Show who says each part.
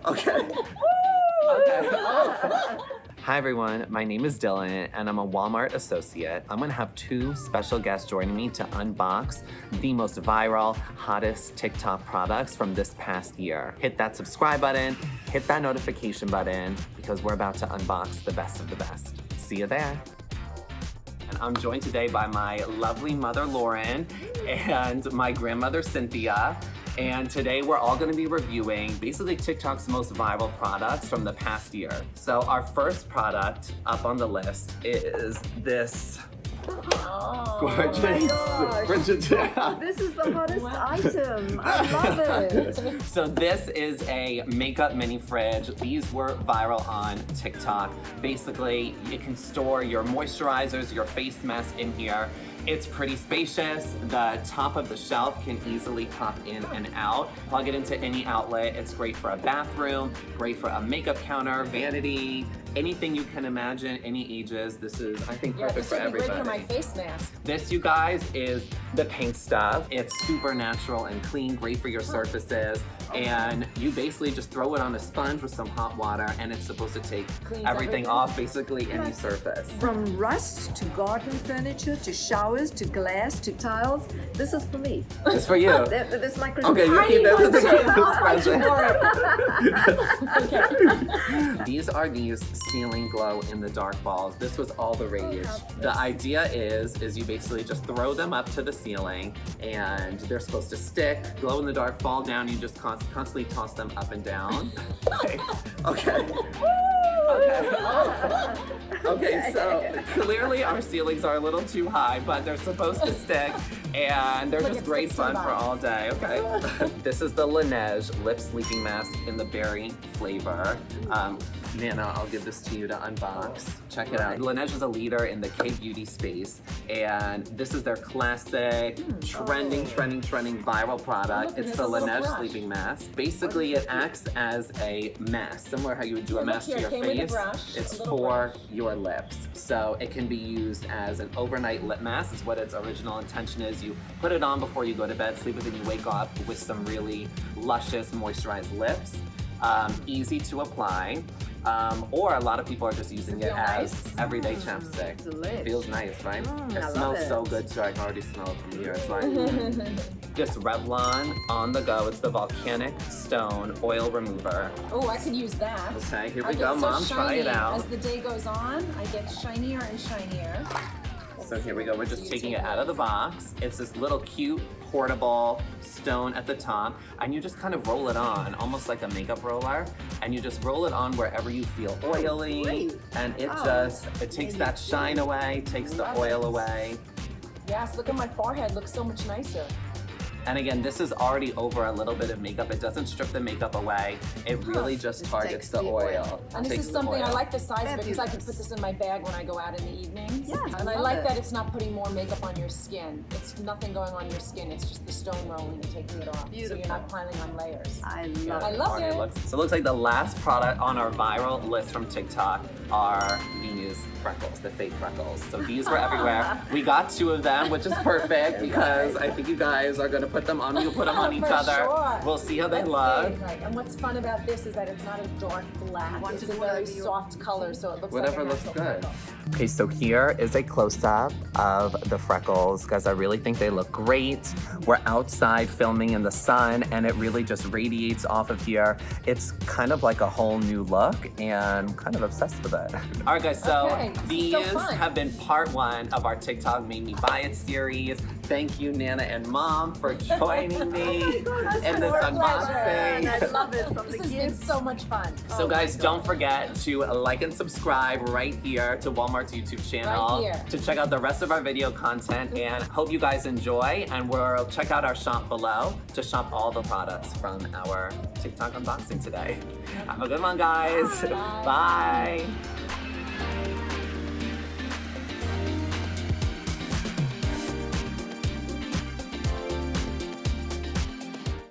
Speaker 1: Okay. Okay. Oh. Hi everyone, my name is Dylan and I'm a Walmart associate. I'm gonna have two special guests joining me to unbox the most viral, hottest TikTok products from this past year. Hit that subscribe button, hit that notification button, because we're about to unbox the best of the best. See you there. And I'm joined today by my lovely mother, Lauren, and my grandmother, Cynthia. And today we're all gonna be reviewing basically TikTok's most viral products from the past year. So our first product up on the list is this gorgeous Frigidaire.
Speaker 2: This is the hottest item. I love it.
Speaker 1: So this is a makeup mini fridge. These were viral on TikTok. Basically, you can store your moisturizers, your face mask in here. It's pretty spacious. The top of the shelf can easily pop in and out. Plug it into any outlet. It's great for a bathroom, great for a makeup counter, vanity, anything you can imagine, any ages. This is, I think, perfect for everybody.
Speaker 3: Great for my face mask.
Speaker 1: This, you guys, is the pink stuff. It's super natural and clean, great for your surfaces. And you basically just throw it on a sponge with some hot water and it's supposed to take everything off, basically any surface.
Speaker 2: From rust to garden furniture to showers to glass to tiles, this is for me.
Speaker 1: It's for you.
Speaker 2: This is my Christmas.
Speaker 1: Okay, you keep
Speaker 3: Okay.
Speaker 1: These are these ceiling glow in the dark balls. This was all the rage. The idea is you basically just throw them up to the ceiling and they're supposed to stick, glow in the dark, fall down. You just constantly toss them up and down. Okay. Okay, so clearly our ceilings are a little too high, but they're supposed to stick and they're just great fun for all day, okay? This is the Laneige Lip Sleeping Mask in the berry flavor. Nana, I'll give this to you to unbox. Check it out. Laneige is a leader in the K-beauty space, and this is their classic, trending viral product. It's the Laneige Sleeping Mask. Basically, it acts as a mask, similar how you would do a mask to your face. It's for your lips. So it can be used as an overnight lip mask, is what its original intention is. You put it on before you go to bed, sleep with it, and you wake up with some really luscious, moisturized lips. Easy to apply. Or a lot of people are just using it as everyday chapstick.
Speaker 2: Delish.
Speaker 1: Feels nice, right? It
Speaker 2: I
Speaker 1: smells
Speaker 2: love it.
Speaker 1: so good too. I can already smell it from here. It's like this Revlon On The Go. It's the Volcanic Stone Oil Remover.
Speaker 3: Oh, I could use that.
Speaker 1: Okay, here
Speaker 3: I
Speaker 1: we
Speaker 3: get
Speaker 1: go,
Speaker 3: so
Speaker 1: Mom. Try
Speaker 3: shiny.
Speaker 1: it out.
Speaker 3: As the day goes on, I get shinier and shinier.
Speaker 1: So here we go. We're just taking it out of the box. It's this little cute portable stone at the top, and you just kind of roll it on, almost like a makeup roller, and you just roll it on wherever you feel oily, and it it takes that shine away, takes the oil away.
Speaker 3: Yes, look at my forehead. Looks so much nicer.
Speaker 1: And again, this is already over a little bit of makeup. It doesn't strip the makeup away. It really just targets the oil.
Speaker 3: And this is something, I like the size of it because I can put this in my bag when I go out in the evenings.
Speaker 2: Yeah,
Speaker 3: and I like that it's not putting more makeup on your skin. It's nothing going on your skin. It's just the stone rolling and taking it off.
Speaker 2: Beautiful.
Speaker 3: So you're not piling on layers.
Speaker 2: I love it.
Speaker 1: So it looks like the last product on our viral list from TikTok are these freckles, the fake freckles. So these were everywhere. We got 2 of them, which is perfect because I think you guys are gonna put them on. You'll put them on each other.
Speaker 3: Sure.
Speaker 1: We'll see how they
Speaker 3: Let's
Speaker 1: look.
Speaker 3: see, right. And what's fun about this is that it's not a dark black. It's a very soft color, so it looks
Speaker 1: Whatever
Speaker 3: like a
Speaker 1: looks
Speaker 3: natural
Speaker 1: good.
Speaker 3: freckle.
Speaker 1: Okay, so here is a close-up of the freckles because I really think they look great. We're outside filming in the sun and it really just radiates off of here. It's kind of like a whole new look and I'm kind of obsessed with it. All right guys, so these have been part 1 of our TikTok Made Me Buy It series. Thank you, Nana and Mom, for joining me in this unboxing.
Speaker 2: I love it from the
Speaker 3: This has been
Speaker 2: kids.
Speaker 3: so much fun.
Speaker 1: So guys, don't forget to like and subscribe right here to Walmart's YouTube channel
Speaker 3: Right here.
Speaker 1: to check out the rest of our video content, and hope you guys enjoy, and we'll check out our shop below to shop all the products from our TikTok unboxing today. Have a good one, guys. Bye.